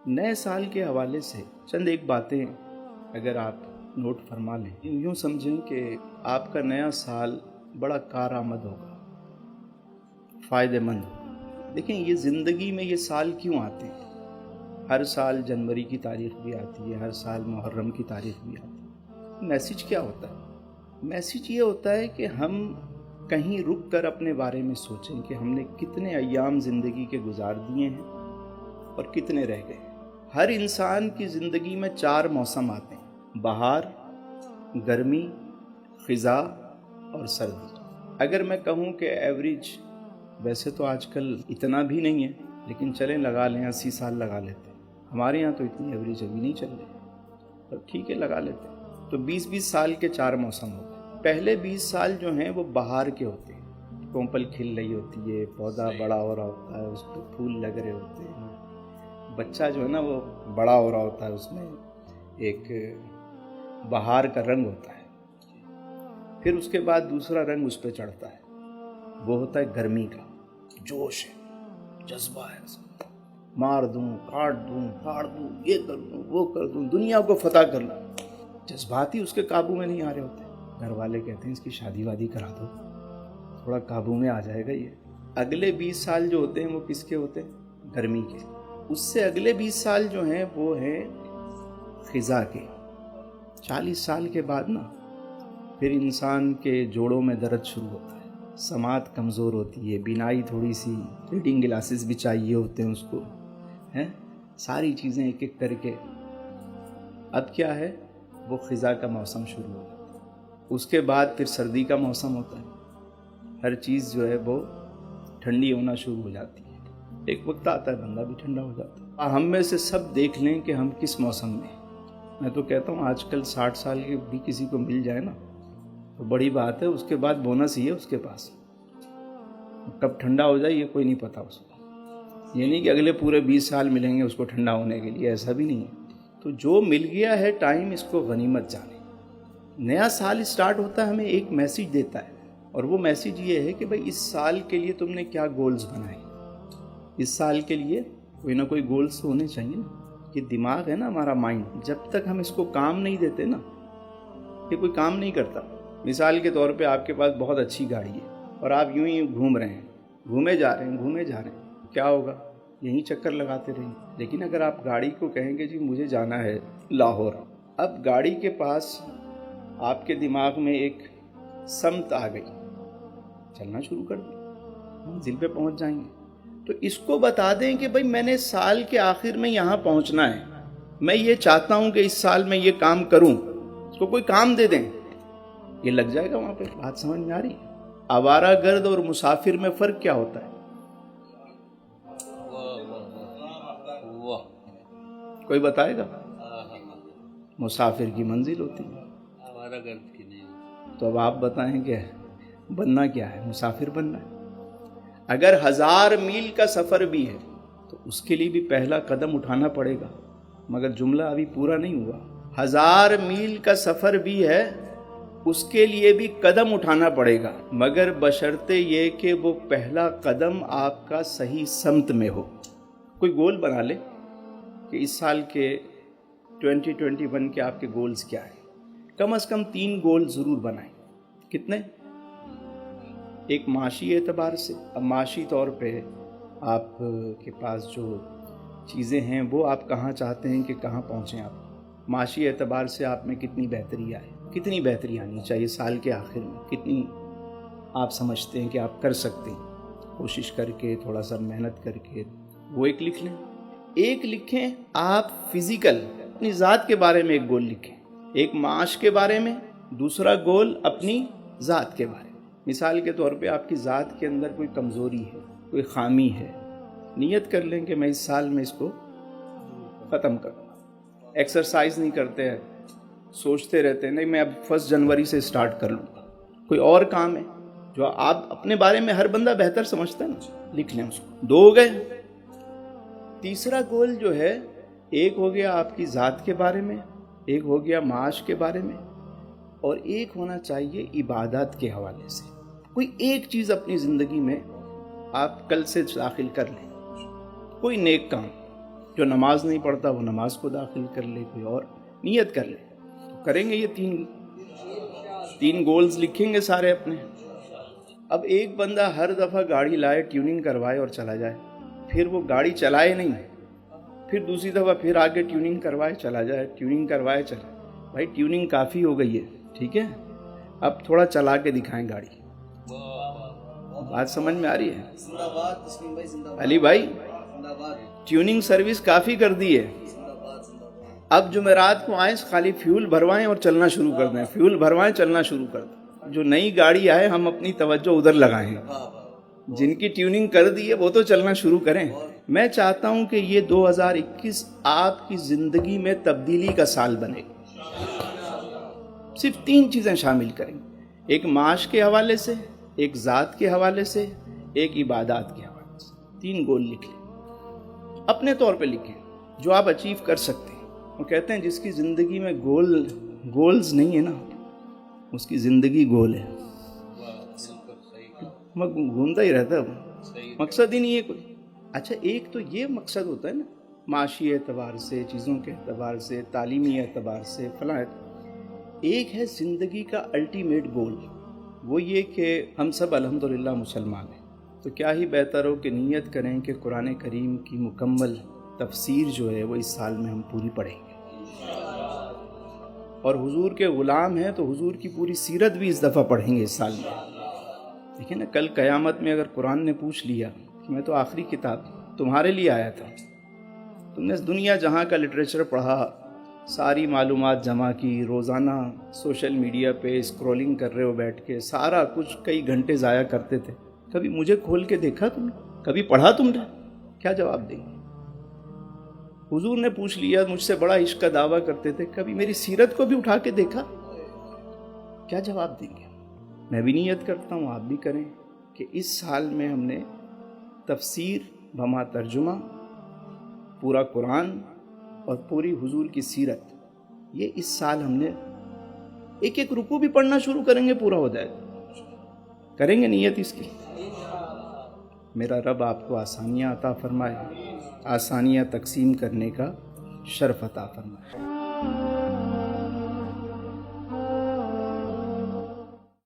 نئے سال کے حوالے سے چند ایک باتیں اگر آپ نوٹ فرما لیں، یوں سمجھیں کہ آپ کا نیا سال بڑا کارآمد ہوگا، فائدہ مند ہوگا۔ دیکھیں یہ زندگی میں یہ سال کیوں آتے ہیں؟ ہر سال جنوری کی تاریخ بھی آتی ہے، ہر سال محرم کی تاریخ بھی آتی ہے۔ میسج کیا ہوتا ہے؟ میسج یہ ہوتا ہے کہ ہم کہیں رک کر اپنے بارے میں سوچیں کہ ہم نے کتنے ایام زندگی کے گزار دیے ہیں اور کتنے رہ گئے۔ ہر انسان کی زندگی میں 4 موسم آتے ہیں: بہار، گرمی، خزاں اور سردی۔ اگر میں کہوں کہ ایوریج، ویسے تو آج کل اتنا بھی نہیں ہے، لیکن چلیں لگا لیں 80 سال لگا لیتے ہیں۔ ہمارے یہاں تو اتنی ایوریج ابھی نہیں چل رہی، پر ٹھیک ہے لگا لیتے ہیں۔ تو 20 سال کے 4 موسم ہوتے ہیں۔ پہلے 20 سال جو ہیں وہ بہار کے ہوتے ہیں، کومپل کھل رہی ہوتی ہے، پودا بڑا ہو رہا ہوتا ہے، اس پہ پھول لگ رہے ہوتے ہیں، بچہ جو ہے نا وہ بڑا ہو رہا ہوتا ہے، اس میں ایک بہار کا رنگ ہوتا ہے۔ پھر اس کے بعد دوسرا رنگ اس پہ چڑھتا ہے، وہ ہوتا ہے گرمی کا۔ جوش ہے، جذبہ ہے، مار دوں، کاٹ دوں، پھاڑ دوں، یہ کر دوں، وہ کر دوں، دنیا کو فتح کر لوں۔ جذبات ہی اس کے قابو میں نہیں آ رہے ہوتے۔ گھر والے کہتے ہیں اس کی شادی وادی کرا دو، تھوڑا قابو میں آ جائے گا یہ۔ اگلے 20 سال جو ہوتے ہیں وہ کس کے ہوتے ہیں؟ گرمی کے۔ اس سے اگلے 20 سال جو ہیں وہ ہیں خزاں کے۔ 40 سال کے بعد نا پھر انسان کے جوڑوں میں درد شروع ہوتا ہے، سماعت کمزور ہوتی ہے، بینائی تھوڑی سی، ریڈنگ گلاسز بھی چاہیے ہوتے ہیں اس کو، ہیں ساری چیزیں ایک ایک کر کے۔ اب کیا ہے؟ وہ خزاں کا موسم شروع ہو جاتا ہے۔ اس کے بعد پھر سردی کا موسم ہوتا ہے، ہر چیز جو ہے وہ ٹھنڈی ہونا شروع ہو جاتی ہے۔ ایک وقت آتا ہے بندہ بھی ٹھنڈا ہو جاتا ہے۔ ہم میں سے سب دیکھ لیں کہ ہم کس موسم میں ہیں۔ میں تو کہتا ہوں آج کل 60 سال کے بھی کسی کو مل جائے نا تو بڑی بات ہے، اس کے بعد بونس ہی ہے اس کے پاس۔ کب ٹھنڈا ہو جائے یہ کوئی نہیں پتا اس کو۔ یہ نہیں کہ اگلے پورے 20 سال ملیں گے اس کو ٹھنڈا ہونے کے لیے، ایسا بھی نہیں ہے۔ تو جو مل گیا ہے ٹائم، اس کو غنیمت جانے۔ نیا سال سٹارٹ ہوتا ہے، ہمیں ایک میسج دیتا ہے، اور وہ میسج یہ ہے کہ بھائی اس سال کے لیے تم نے کیا گولز بنائے۔ اس سال کے لیے کوئی نہ کوئی گولز ہونے چاہیے نا۔ یہ دماغ ہے نا ہمارا مائنڈ، جب تک ہم اس کو کام نہیں دیتے نا یہ کوئی کام نہیں کرتا۔ مثال کے طور پہ آپ کے پاس بہت اچھی گاڑی ہے اور آپ یوں ہی گھوم رہے ہیں، گھومے جا رہے ہیں، کیا ہوگا؟ یہیں چکر لگاتے رہیں۔ لیکن اگر آپ گاڑی کو کہیں گے جی مجھے جانا ہے لاہور، اب گاڑی کے پاس آپ کے دماغ میں ایک سمت آ گئی، چلنا شروع کر دیں، منزل پہ پہنچ جائیں گے۔ تو اس کو بتا دیں کہ بھائی میں نے سال کے آخر میں یہاں پہنچنا ہے، میں یہ چاہتا ہوں کہ اس سال میں یہ کام کروں، اس کو کوئی کام دے دیں، یہ لگ جائے گا وہاں پہ۔ بات سمجھ میں آ رہی ہے؟ آوارہ گرد اور مسافر میں فرق کیا ہوتا ہے؟ کوئی بتائے گا؟ مسافر کی منزل ہوتی ہے، آوارہ گرد کی نہیں۔ تو اب آپ بتائیں کہ بننا کیا ہے؟ مسافر بننا ہے۔ اگر 1000 میل کا سفر بھی ہے تو اس کے لیے بھی پہلا قدم اٹھانا پڑے گا، مگر جملہ ابھی پورا نہیں ہوا۔ 1000 میل کا سفر بھی ہے، اس کے لیے بھی قدم اٹھانا پڑے گا، مگر بشرطے یہ کہ وہ پہلا قدم آپ کا صحیح سمت میں ہو۔ کوئی گول بنا لے کہ اس سال کے 2021 کے آپ کے گولز کیا ہیں۔ کم از کم 3 گول ضرور بنائیں۔ کتنے؟ ایک معاشی اعتبار سے، اب معاشی طور پہ آپ کے پاس جو چیزیں ہیں وہ آپ کہاں چاہتے ہیں کہ کہاں پہنچیں آپ۔ معاشی اعتبار سے آپ میں کتنی بہتری آئے، کتنی بہتری آنی چاہیے سال کے آخر میں، کتنی آپ سمجھتے ہیں کہ آپ کر سکتے ہیں، کوشش کر کے، تھوڑا سا محنت کر کے وہ ایک لکھ لیں۔ ایک لکھیں آپ فزیکل اپنی ذات کے بارے میں، ایک گول لکھیں، ایک معاش کے بارے میں، دوسرا گول اپنی ذات کے بارے میں۔ مثال کے طور پہ آپ کی ذات کے اندر کوئی کمزوری ہے، کوئی خامی ہے، نیت کر لیں کہ میں اس سال میں اس کو ختم کروں گا۔ ایکسرسائز نہیں کرتے ہیں، سوچتے رہتے ہیں نہیں میں اب 1 جنوری سے سٹارٹ کر لوں گا۔ کوئی اور کام ہے جو آپ اپنے بارے میں ہر بندہ بہتر سمجھتا ہے نا، لکھ لیں اس کو۔ 2 ہو گئے۔ تیسرا گول جو ہے، ایک ہو گیا آپ کی ذات کے بارے میں، ایک ہو گیا معاش کے بارے میں، اور ایک ہونا چاہیے عبادات کے حوالے سے۔ کوئی ایک چیز اپنی زندگی میں آپ کل سے داخل کر لیں، کوئی نیک کام، جو نماز نہیں پڑھتا وہ نماز کو داخل کر لے، کوئی اور نیت کر لے. تو کریں گے، یہ تین گولز لکھیں گے سارے اپنے. اب ایک بندہ ہر دفعہ گاڑی لائے، ٹیوننگ کروائے اور چلا جائے، پھر وہ گاڑی چلائے نہیں، پھر دوسری دفعہ پھر آگے ٹیوننگ کروائے چلا جائے، ٹیوننگ کروائے چلا. بھائی ٹیوننگ کافی ہو گئی ہے، ٹھیک ہے، اب تھوڑا چلا کے دکھائیں گاڑی. بات سمجھ میں آ رہی ہے علی بھائی؟ ٹیوننگ سروس کافی کر دی ہے. اب جمعرات کو آئیں خالی فیول بھروائیں اور چلنا شروع کر دیں، فیول بھروائیں چلنا شروع کر دیں. جو نئی گاڑی آئے ہم اپنی توجہ ادھر لگائیں، جن کی ٹیوننگ کر دی ہے وہ تو چلنا شروع کریں. میں چاہتا ہوں کہ یہ 2021 آپ کی زندگی میں تبدیلی کا سال بنے. صرف 3 چیزیں شامل کریں، ایک معاش کے حوالے سے، ایک ذات کے حوالے سے، ایک عبادات کے حوالے سے. 3 گول لکھ لیں، اپنے طور پہ لکھیں جو آپ اچیو کر سکتے ہیں. وہ کہتے ہیں جس کی زندگی میں گولز نہیں ہے نا، اس کی زندگی گول ہے. میں گھومتا ہی رہتا ہے، مقصد ہی نہیں ہے کوئی. اچھا ایک تو یہ مقصد ہوتا ہے نا، معاشی اعتبار سے، چیزوں کے اعتبار سے، تعلیمی اعتبار سے، فلاں. ایک ہے زندگی کا الٹیمیٹ گول، وہ یہ کہ ہم سب الحمدللہ مسلمان ہیں. تو کیا ہی بہتر ہو کہ نیت کریں کہ قرآن کریم کی مکمل تفسیر جو ہے وہ اس سال میں ہم پوری پڑھیں گے. اور حضور کے غلام ہیں تو حضور کی پوری سیرت بھی اس دفعہ پڑھیں گے اس سال میں. دیکھیں نا، کل قیامت میں اگر قرآن نے پوچھ لیا کہ میں تو آخری کتاب تمہارے لیے آیا تھا، تم نے دنیا جہاں کا لٹریچر پڑھا، ساری معلومات جمع کی، روزانہ سوشل میڈیا پہ اسکرولنگ کر رہے ہو بیٹھ کے، سارا کچھ کئی گھنٹے ضائع کرتے تھے، کبھی مجھے کھول کے دیکھا تم نے؟ کبھی پڑھا تم نے؟ کیا جواب دیں گے؟ حضور نے پوچھ لیا، مجھ سے بڑا عشق کا دعویٰ کرتے تھے، کبھی میری سیرت کو بھی اٹھا کے دیکھا؟ کیا جواب دیں گے؟ میں بھی نیت کرتا ہوں، آپ بھی کریں کہ اس سال میں ہم نے تفسیر بما ترجمہ، پورا قرآن اور پوری حضور کی سیرت، یہ اس سال ہم نے ایک ایک رکوع بھی پڑھنا شروع کریں گے، پورا ہو جائے گا. کریں گے نیت اس کی؟ میرا رب آپ کو آسانیاں عطا فرمائے، آسانیاں تقسیم کرنے کا شرف عطا فرمائے.